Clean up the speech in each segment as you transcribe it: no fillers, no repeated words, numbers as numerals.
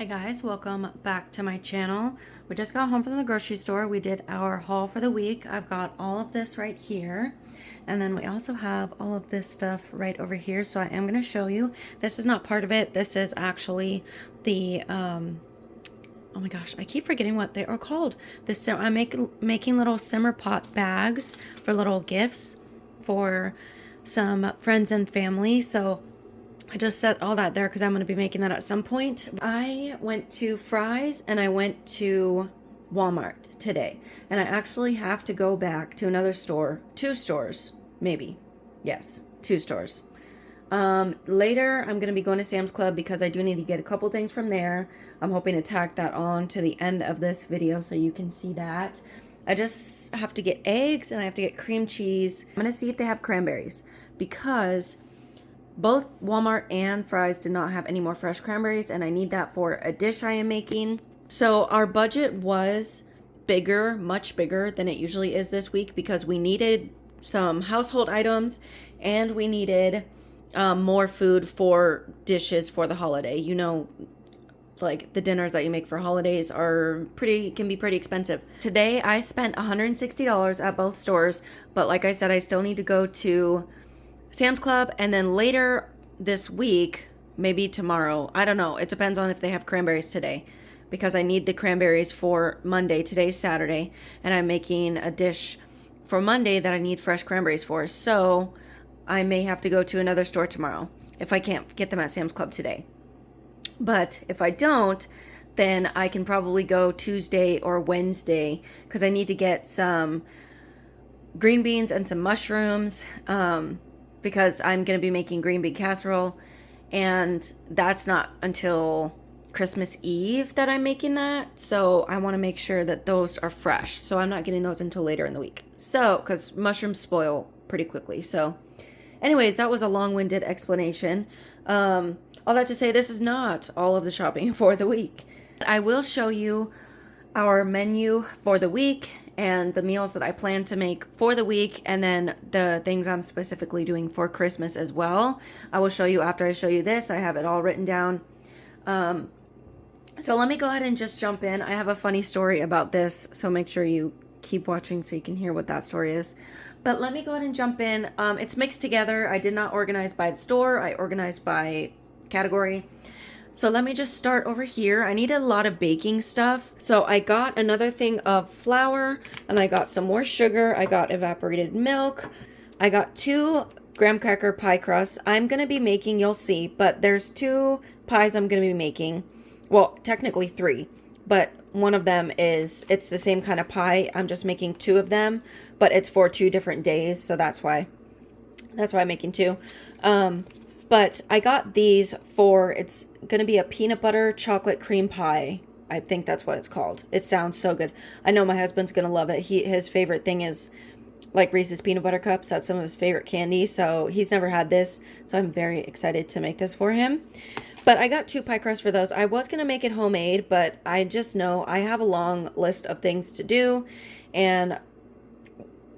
Hi guys, welcome back to my channel. We just got home from the grocery store. We did our haul for the week. I've got all of this right here. And then we also have all of this stuff right over here. So I am going to show you. This is not part of it. This is actually the, oh my gosh, I keep forgetting what they are called. I'm making little simmer pot bags for little gifts for some friends and family. So I just set all that there because I'm going to be making that at some point. I went to Fry's and I went to Walmart today. And I actually have to go back to another store. 2 stores, maybe. Yes, 2 stores. Later, I'm going to be going to Sam's Club because I do need to get a couple things from there. I'm hoping to tack that on to the end of this video so you can see that. I just have to get eggs and I have to get cream cheese. I'm going to see if they have cranberries because both Walmart and Fry's did not have any more fresh cranberries, and I need that for a dish I am making. So our budget was bigger, much bigger than it usually is this week because we needed some household items and we needed more food for dishes for the holiday. You know, like the dinners that you make for holidays can be pretty expensive. Today I spent $160 at both stores, but like I said, I still need to go to Sam's Club, and then later this week, maybe tomorrow, I don't know, it depends on if they have cranberries today, because I need the cranberries for Monday. Today's Saturday, and I'm making a dish for Monday that I need fresh cranberries for, so I may have to go to another store tomorrow if I can't get them at Sam's Club today. But if I don't, then I can probably go Tuesday or Wednesday, because I need to get some green beans and some mushrooms, because I'm going to be making green bean casserole, and that's not until Christmas Eve that I'm making that, so I want to make sure that those are fresh, so I'm not getting those until later in the week, so, because mushrooms spoil pretty quickly. So anyways, that was a long-winded explanation. All that to say, this is not all of the shopping for the week. I will show you our menu for the week and the meals that I plan to make for the week, and then the things I'm specifically doing for Christmas as well. I will show you after I show you this. I have it all written down. So let me go ahead and just jump in. I have a funny story about this, so make sure you keep watching so you can hear what that story is. But let me go ahead and jump in. It's mixed together. I did not organize by the store. I organized by category. So let me just start over here. I needed a lot of baking stuff. So I got another thing of flour, and I got some more sugar. I got evaporated milk. I got 2 graham cracker pie crusts. I'm going to be making, you'll see, but there's 2 pies I'm going to be making. Well, technically 3, but one of them it's the same kind of pie. I'm just making 2 of them, but it's for 2 different days. So that's why I'm making 2. But I got these it's going to be a peanut butter chocolate cream pie. I think that's what it's called. It sounds so good. I know my husband's going to love it. His favorite thing is like Reese's peanut butter cups. That's some of his favorite candy. So he's never had this. So I'm very excited to make this for him. But I got 2 pie crusts for those. I was going to make it homemade, but I just know I have a long list of things to do. And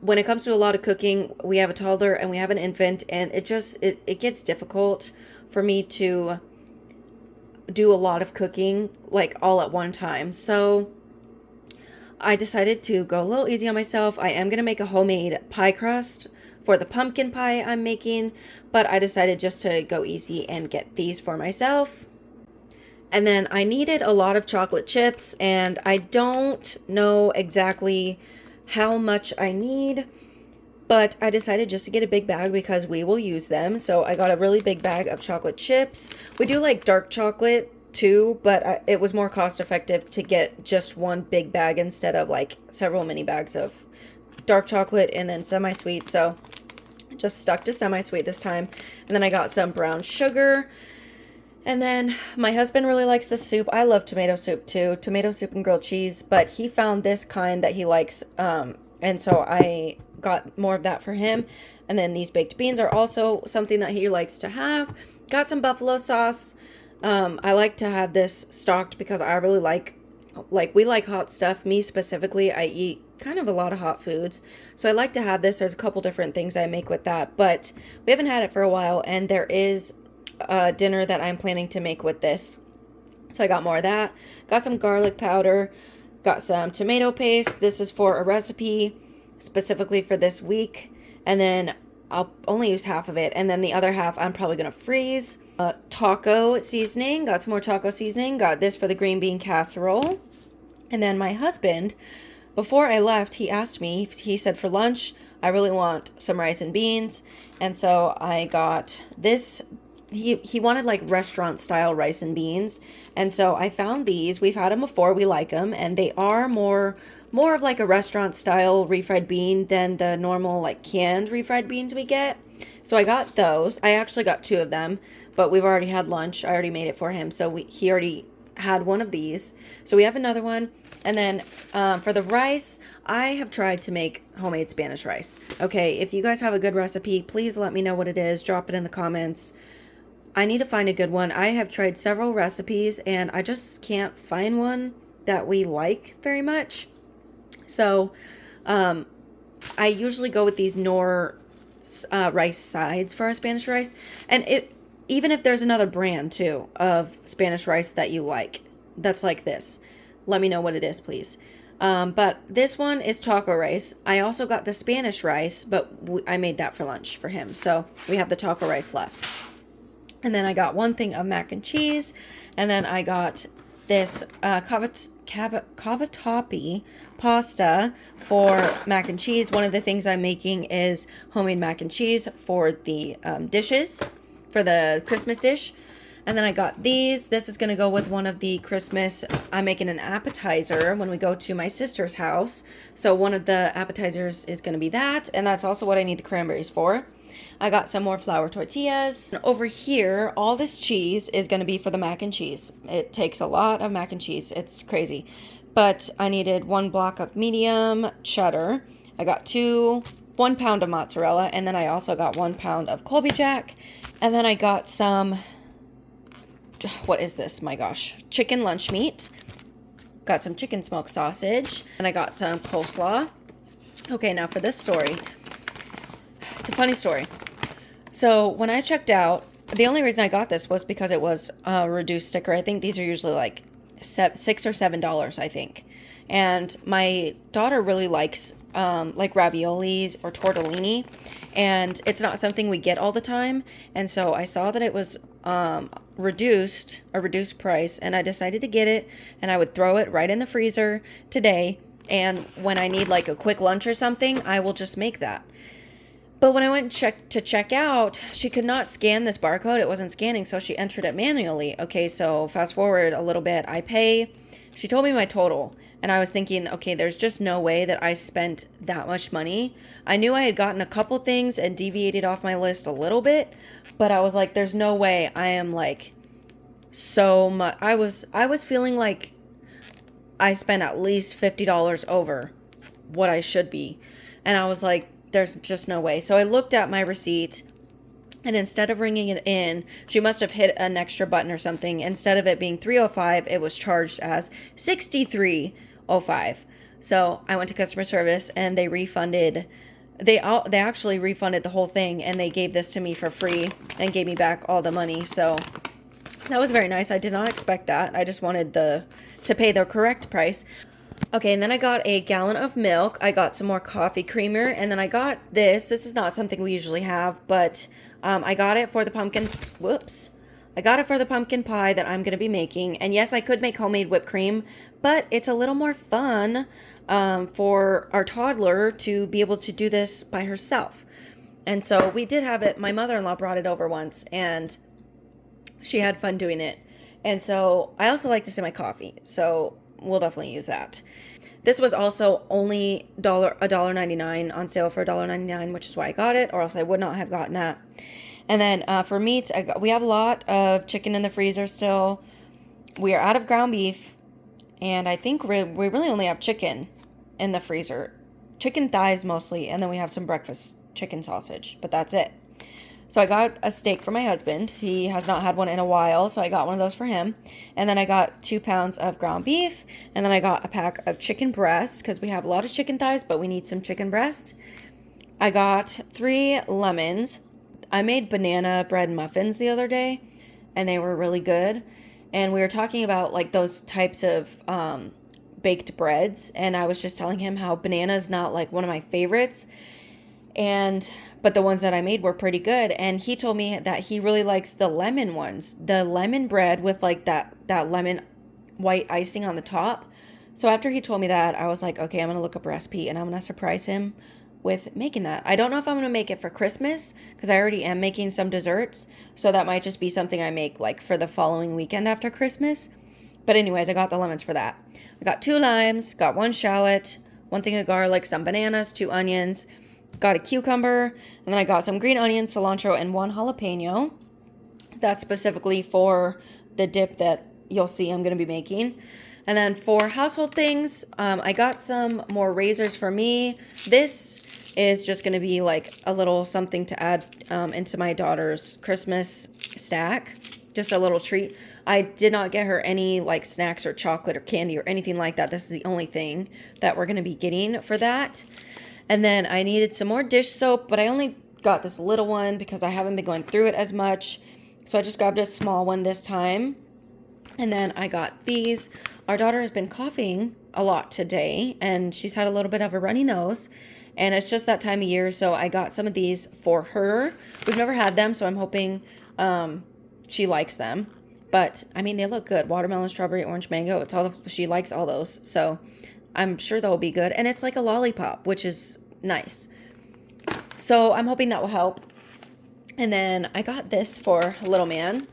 when it comes to a lot of cooking, we have a toddler and we have an infant, and it gets difficult for me to do a lot of cooking like all at one time. So I decided to go a little easy on myself. I am going to make a homemade pie crust for the pumpkin pie I'm making, but I decided just to go easy and get these for myself. And then I needed a lot of chocolate chips, and I don't know exactly how much I need, but I decided just to get a big bag because we will use them. So I got a really big bag of chocolate chips. We do like dark chocolate too, but it was more cost effective to get just one big bag instead of like several mini bags of dark chocolate and then semi-sweet. So I just stuck to semi-sweet this time. And then I got some brown sugar. And then my husband really likes the soup. I love tomato soup too, tomato soup and grilled cheese, but he found this kind that he likes, and so I got more of that for him. And then these baked beans are also something that he likes to have. Got some buffalo sauce. I like to have this stocked because I really like we like hot stuff. Me specifically, I eat kind of a lot of hot foods, so I like to have this. There's a couple different things I make with that, but we haven't had it for a while, and there is dinner that I'm planning to make with this. So I got more of that. Got some garlic powder. Got some tomato paste. This is for a recipe specifically for this week. And then I'll only use half of it. And then the other half I'm probably going to freeze. Taco seasoning. Got some more taco seasoning. Got this for the green bean casserole. And then my husband, before I left, he asked me, he said, for lunch, I really want some rice and beans. And so I got this. He wanted like restaurant style rice and beans. And so I found these. We've had them before. We like them. And they are more of like a restaurant style refried bean than the normal like canned refried beans we get. So I got those. I actually got 2 of them, but we've already had lunch. I already made it for him. So he already had one of these. So we have another one. And then for the rice, I have tried to make homemade Spanish rice. Okay, if you guys have a good recipe, please let me know what it is. Drop it in the comments. I need to find a good one. I have tried several recipes and I just can't find one that we like very much. So I usually go with these Knorr rice sides for our Spanish rice. And even if there's another brand too of Spanish rice that you like, that's like this, let me know what it is, please. But this one is taco rice. I also got the Spanish rice, but I made that for lunch for him. So we have the taco rice left. And then I got one thing of mac and cheese. And then I got this cavatappi pasta for mac and cheese. One of the things I'm making is homemade mac and cheese for the dishes, for the Christmas dish. And then I got these. This is going to go with one of the Christmas. I'm making an appetizer when we go to my sister's house. So one of the appetizers is going to be that. And that's also what I need the cranberries for. I got some more flour tortillas. And over here, all this cheese is going to be for the mac and cheese. It takes a lot of mac and cheese. It's crazy. But I needed 1 block of medium cheddar. I got 1 pound of mozzarella. And then I also got 1 pound of Colby Jack. And then I got some, what is this? My gosh. Chicken lunch meat. Got some chicken smoked sausage. And I got some coleslaw. Okay, now for this story. It's a funny story. So when I checked out, the only reason I got this was because it was a reduced sticker. I think these are usually like $6 or $7, I think. And my daughter really likes like raviolis or tortellini, and it's not something we get all the time. And so I saw that it was a reduced price, and I decided to get it, and I would throw it right in the freezer today. And when I need like a quick lunch or something, I will just make that. But when I went to check out, she could not scan this barcode. It wasn't scanning, so she entered it manually. Okay, so fast forward a little bit. She told me my total, and I was thinking, okay, there's just no way that I spent that much money. I knew I had gotten a couple things and deviated off my list a little bit, but I was like, there's no way I am like so much. I was feeling like I spent at least $50 over what I should be. And I was like, there's just no way. So I looked at my receipt, and instead of ringing it in, she must have hit an extra button or something. Instead of it being $305, it was charged as $63.05. So I went to customer service, and they refunded. They actually refunded the whole thing, and they gave this to me for free and gave me back all the money. So that was very nice. I did not expect that. I just wanted to pay the correct price. Okay, and then I got a gallon of milk. I got some more coffee creamer, and then I got this. This is not something we usually have, but I got it for the pumpkin. I got it for the pumpkin pie that I'm going to be making. And yes, I could make homemade whipped cream, but it's a little more fun for our toddler to be able to do this by herself. And so we did have it. My mother-in-law brought it over once, and she had fun doing it. And so I also like this in my coffee, so we'll definitely use that. This was also only $1.99 on sale for $1.99, which is why I got it, or else I would not have gotten that. And then for meats, we have a lot of chicken in the freezer still. We are out of ground beef, and I think we really only have chicken in the freezer. Chicken thighs mostly, and then we have some breakfast chicken sausage, but that's it. So I got a steak for my husband. He has not had one in a while, so I got one of those for him. And then I got 2 pounds of ground beef. And then I got a pack of chicken breast, because we have a lot of chicken thighs, but we need some chicken breast. I got 3 lemons. I made banana bread muffins the other day, and they were really good. and we were talking about like those types of baked breads, and I was just telling him how banana is not like one of my favorites, but the ones that I made were pretty good. And he told me that he really likes the lemon ones, the lemon bread with like that lemon white icing on the top. So after he told me that, I was like, okay, I'm gonna look up a recipe and I'm gonna surprise him with making that. I don't know if I'm gonna make it for Christmas because I already am making some desserts, so that might just be something I make like for the following weekend after Christmas. But anyways, I got the lemons for that. I got 2 limes, got 1 shallot, 1 thing of garlic, some bananas, 2 onions, got a cucumber, and then I got some green onions, cilantro, and 1 jalapeno. That's specifically for the dip that you'll see I'm going to be making. And then for household things, I got some more razors for me. This is just going to be like a little something to add into my daughter's Christmas stack. Just a little treat. I did not get her any like snacks or chocolate or candy or anything like that. This is the only thing that we're going to be getting for that. And then I needed some more dish soap, but I only got this little one because I haven't been going through it as much. So I just grabbed a small one this time. And then I got these. Our daughter has been coughing a lot today, and she's had a little bit of a runny nose. And it's just that time of year, so I got some of these for her. We've never had them, so I'm hoping she likes them. But, I mean, they look good. Watermelon, strawberry, orange, mango. She likes all those. So I'm sure they'll be good. And it's like a lollipop, which is nice. So I'm hoping that will help. And then I got this for little man.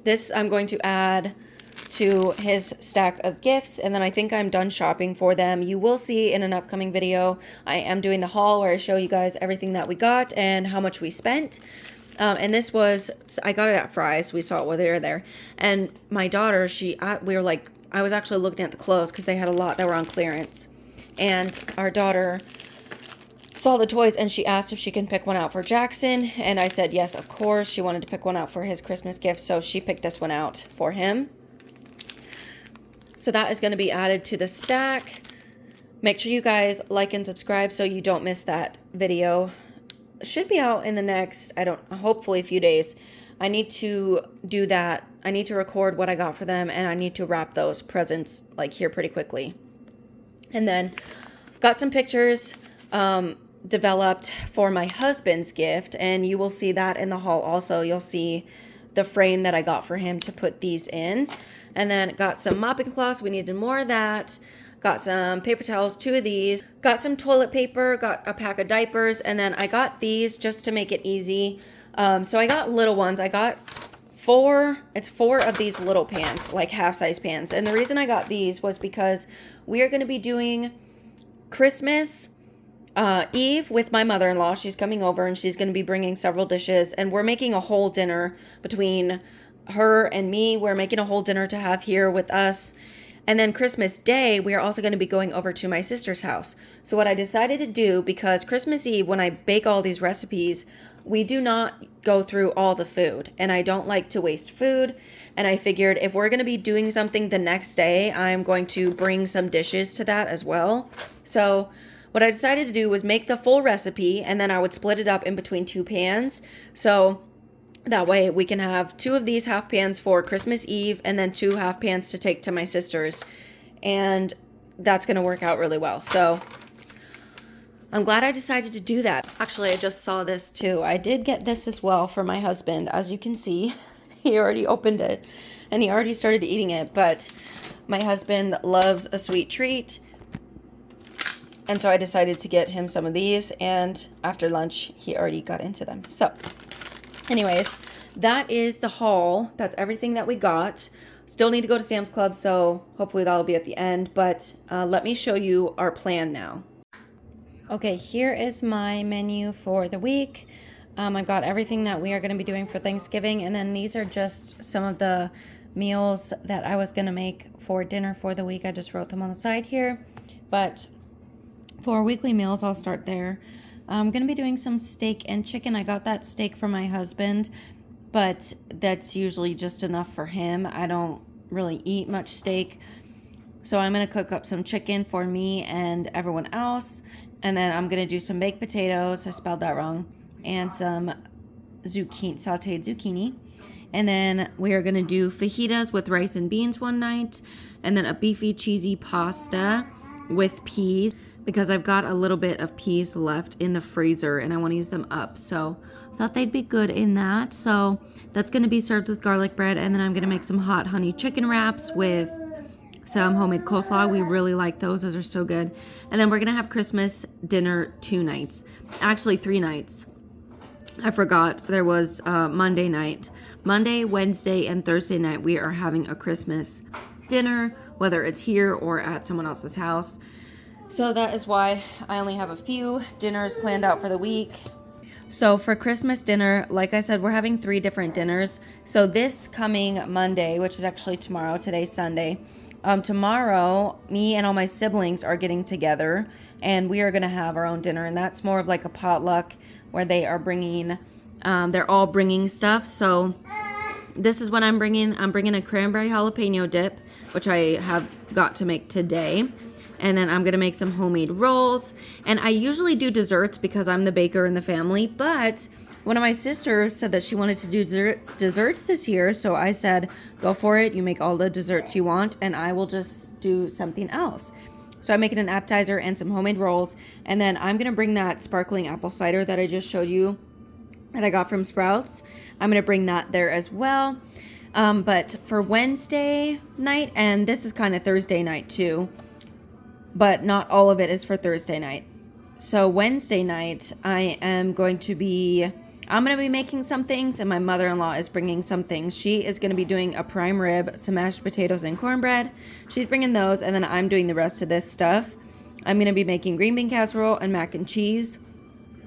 This I'm going to add to his stack of gifts, and then I think I'm done shopping for them. You will see in an upcoming video, I am doing the haul where I show you guys everything that we got and how much we spent. And this was, I got it at Fry's. We saw it while they were there. And my daughter, I was actually looking at the clothes because they had a lot that were on clearance. And our daughter saw the toys and she asked if she can pick one out for Jackson. And I said, yes, of course. She wanted to pick one out for his Christmas gift. So she picked this one out for him. So that is going to be added to the stack. Make sure you guys like and subscribe so you don't miss that video. It should be out in the next, hopefully a few days. I need to do that. I need to record what I got for them, and I need to wrap those presents like here pretty quickly. And then got some pictures developed for my husband's gift, and you will see that in the haul also. You'll see the frame that I got for him to put these in. And then got some mopping cloths. We needed more of that. Got some paper towels, 2 of these. Got some toilet paper, got a pack of diapers, and then I got these just to make it easy. So I got little ones. I got 4 of these little pans, like half-size pans. And the reason I got these was because we are going to be doing Christmas Eve with my mother-in-law. She's coming over and she's going to be bringing several dishes, and we're making a whole dinner between her and me. We're making a whole dinner to have here with us. And then Christmas Day, we are also going to be going over to my sister's house. So what I decided to do, because Christmas Eve, when I bake all these recipes, we do not go through all the food. And I don't like to waste food. And I figured if we're going to be doing something the next day, I'm going to bring some dishes to that as well. So what I decided to do was make the full recipe, and then I would split it up in between 2 pans. So that way we can have 2 of these half pans for Christmas Eve and then 2 half pans to take to my sister's. And that's going to work out really well. So I'm glad I decided to do that. Actually, I just saw this too. I did get this as well for my husband. As you can see, he already opened it and he already started eating it. But my husband loves a sweet treat. And so I decided to get him some of these. And after lunch, he already got into them. So anyways, that is the haul. That's everything that we got. Still need to go to Sam's Club, so hopefully that'll be at the end. But let me show you our plan now. Okay, here is my menu for the week. I got everything that we are going to be doing for Thanksgiving. And then these are just some of the meals that I was going to make for dinner for the week. I just wrote them on the side here. But for weekly meals, I'll start there. I'm going to be doing some steak and chicken. I got that steak for my husband, but that's usually just enough for him. I don't really eat much steak. So I'm going to cook up some chicken for me and everyone else. And then I'm going to do some baked potatoes. I spelled that wrong. And some sauteed zucchini. And then we are going to do fajitas with rice and beans one night. And then a beefy cheesy pasta with peas, because I've got a little bit of peas left in the freezer and I want to use them up. So I thought they'd be good in that. So that's going to be served with garlic bread. And then I'm going to make some hot honey chicken wraps with some homemade coleslaw. We really like those. Those are so good. And then we're going to have Christmas dinner 2 nights. Actually 3 nights. I forgot there was Monday night. Monday, Wednesday, and Thursday night we are having a Christmas dinner, whether it's here or at someone else's house. So that is why I only have a few dinners planned out for the week. So for Christmas dinner, like I said, we're having 3 different dinners. So this coming Monday, which is actually tomorrow, today's Sunday. Tomorrow, me and all my siblings are getting together and we are going to have our own dinner. And that's more of like a potluck where they are bringing, they're all bringing stuff. So this is what I'm bringing. I'm bringing a cranberry jalapeno dip, which I have got to make today. And then I'm going to make some homemade rolls. And I usually do desserts because I'm the baker in the family. But one of my sisters said that she wanted to do desserts this year. So I said, go for it. You make all the desserts you want and I will just do something else. So I'm making an appetizer and some homemade rolls. And then I'm going to bring that sparkling apple cider that I just showed you that I got from Sprouts. I'm going to bring that there as well. But for Wednesday night, and this is kind of Thursday night too, but not all of it is for Thursday night. So Wednesday night, I'm going to be making some things, and my mother-in-law is bringing some things. She is going to be doing a prime rib, some mashed potatoes, and cornbread. She's bringing those, and then I'm doing the rest of this stuff. I'm going to be making green bean casserole and mac and cheese.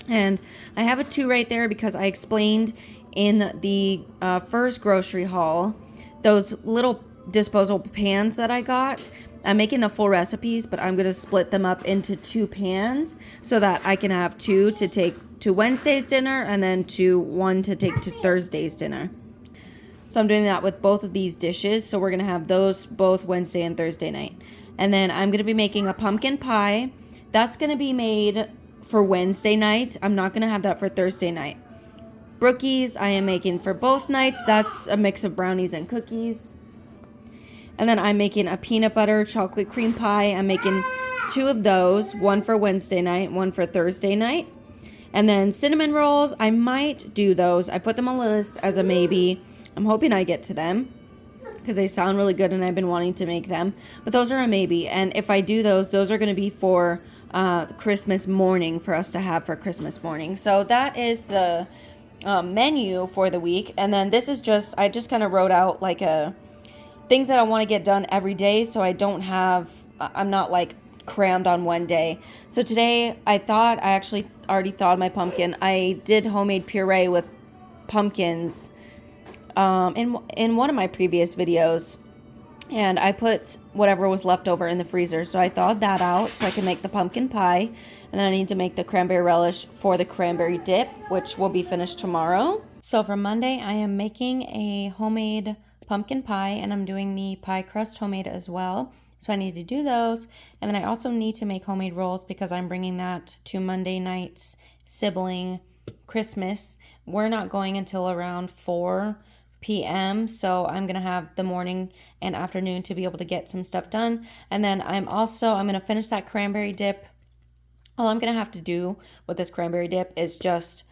And I have a 2 right there because I explained in the first grocery haul those little disposable pans that I got. I'm making the full recipes, but I'm going to split them up into 2 pans so that I can have 2 to take to Wednesday's dinner and then 1 to take to Thursday's dinner. So I'm doing that with both of these dishes. So we're going to have those both Wednesday and Thursday night. And then I'm going to be making a pumpkin pie. That's going to be made for Wednesday night. I'm not going to have that for Thursday night. Brookies I am making for both nights. That's a mix of brownies and cookies. And then I'm making a peanut butter chocolate cream pie. I'm making 2 of those, 1 for Wednesday night, 1 for Thursday night. And then cinnamon rolls, I might do those. I put them on the list as a maybe. I'm hoping I get to them because they sound really good and I've been wanting to make them. But those are a maybe. And if I do those are going to be for Christmas morning for us to have for Christmas morning. So that is the menu for the week. And then this is just, I just kind of wrote out like things that I want to get done every day, so I'm not like crammed on one day. So today I actually already thawed my pumpkin. I did homemade puree with pumpkins in one of my previous videos, and I put whatever was left over in the freezer. So I thawed that out so I can make the pumpkin pie, and then I need to make the cranberry relish for the cranberry dip, which will be finished tomorrow. So for Monday, I am making a homemade pumpkin pie, and I'm doing the pie crust homemade as well. So I need to do those. And then I also need to make homemade rolls because I'm bringing that to Monday night's sibling Christmas. We're not going until around 4 p.m. So I'm going to have the morning and afternoon to be able to get some stuff done. And then I'm going to finish that cranberry dip. All I'm going to have to do with this cranberry dip is just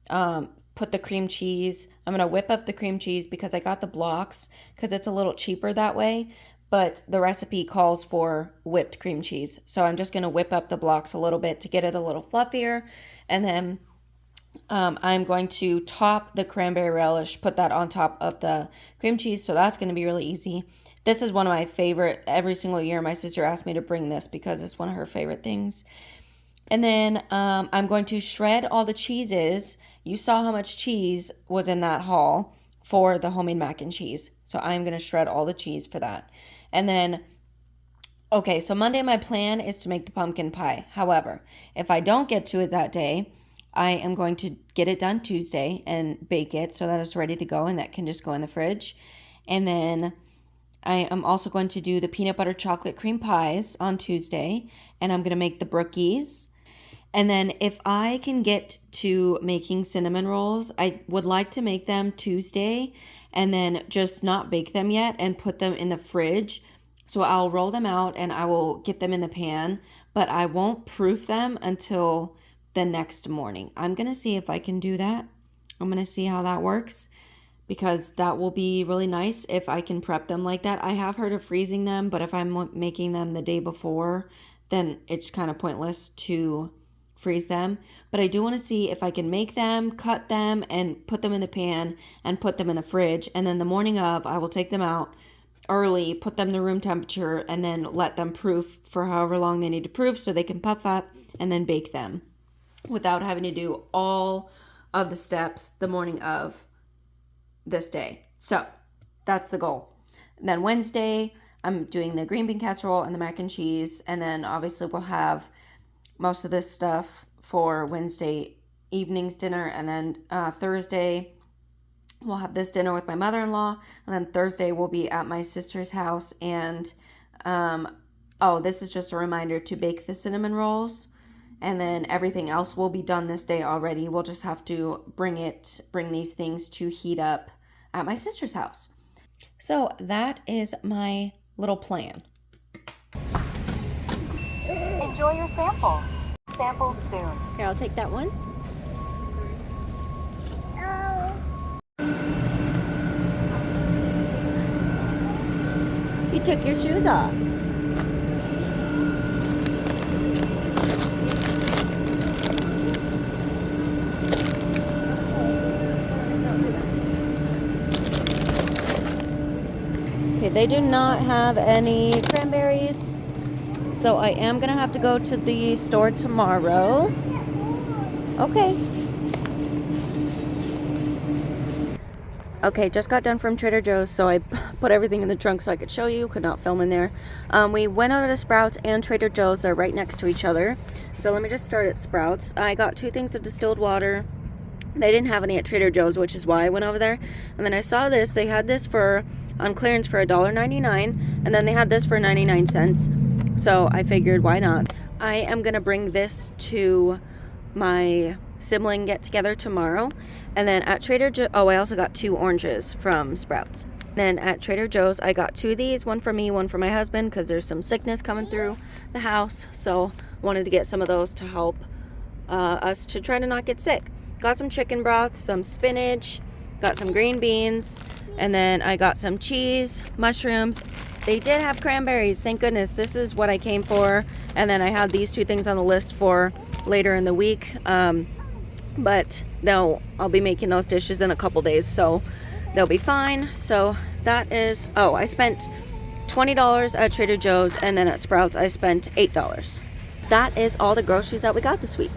put the cream cheese. I'm going to whip up the cream cheese because I got the blocks because it's a little cheaper that way. But the recipe calls for whipped cream cheese. So I'm just going to whip up the blocks a little bit to get it a little fluffier. And then I'm going to top the cranberry relish, put that on top of the cream cheese. So that's going to be really easy. This is one of my favorite. Every single year my sister asked me to bring this because it's one of her favorite things. And then I'm going to shred all the cheeses. You saw how much cheese was in that haul for the homemade mac and cheese. So I'm going to shred all the cheese for that. And then, okay, so Monday my plan is to make the pumpkin pie. However, if I don't get to it that day, I am going to get it done Tuesday and bake it so that it's ready to go and that can just go in the fridge. And then I am also going to do the peanut butter chocolate cream pies on Tuesday, and I'm going to make the brookies. And then if I can get to making cinnamon rolls, I would like to make them Tuesday and then just not bake them yet and put them in the fridge. So I'll roll them out and I will get them in the pan, but I won't proof them until the next morning. I'm going to see if I can do that. I'm going to see how that works, because that will be really nice if I can prep them like that. I have heard of freezing them, but if I'm making them the day before, then it's kind of pointless to freeze them. But I do want to see if I can make them, cut them, and put them in the pan and put them in the fridge. And then the morning of, I will take them out early, put them to room temperature, and then let them proof for however long they need to proof so they can puff up, and then bake them without having to do all of the steps the morning of this day. So that's the goal. And then Wednesday, I'm doing the green bean casserole and the mac and cheese. And then obviously we'll have most of this stuff for Wednesday evening's dinner. And then Thursday, we'll have this dinner with my mother-in-law. And then Thursday, we'll be at my sister's house. And, this is just a reminder to bake the cinnamon rolls. And then everything else will be done this day already. We'll just have to bring these things to heat up at my sister's house. So that is my little plan. Enjoy your sample. Samples soon. Here, I'll take that one. You took your shoes off. Okay, they do not have any cranberries, so I am gonna have to go to the store tomorrow. Okay. Okay, just got done from Trader Joe's, so I put everything in the trunk so I could show you. Could not film in there. We went out to Sprouts and Trader Joe's. They're right next to each other. So let me just start at Sprouts. I got 2 things of distilled water. They didn't have any at Trader Joe's, which is why I went over there. And then I saw this. They had this on clearance for $1.99, and then they had this for 99 cents. So I figured, why not? I am gonna bring this to my sibling get together tomorrow. And then at Trader Joe's, I also got 2 oranges from Sprouts. Then at Trader Joe's, I got 2 of these, one for me, one for my husband, because there's some sickness coming through the house. So wanted to get some of those to help us to try to not get sick. Got some chicken broth, some spinach, got some green beans, and then I got some cheese, mushrooms. They did have cranberries, thank goodness. This is what I came for. And then I had these 2 things on the list for later in the week. But no, I'll be making those dishes in a couple days, so they'll be fine. So that is, I spent $20 at Trader Joe's, and then at Sprouts I spent $8. That is all the groceries that we got this week.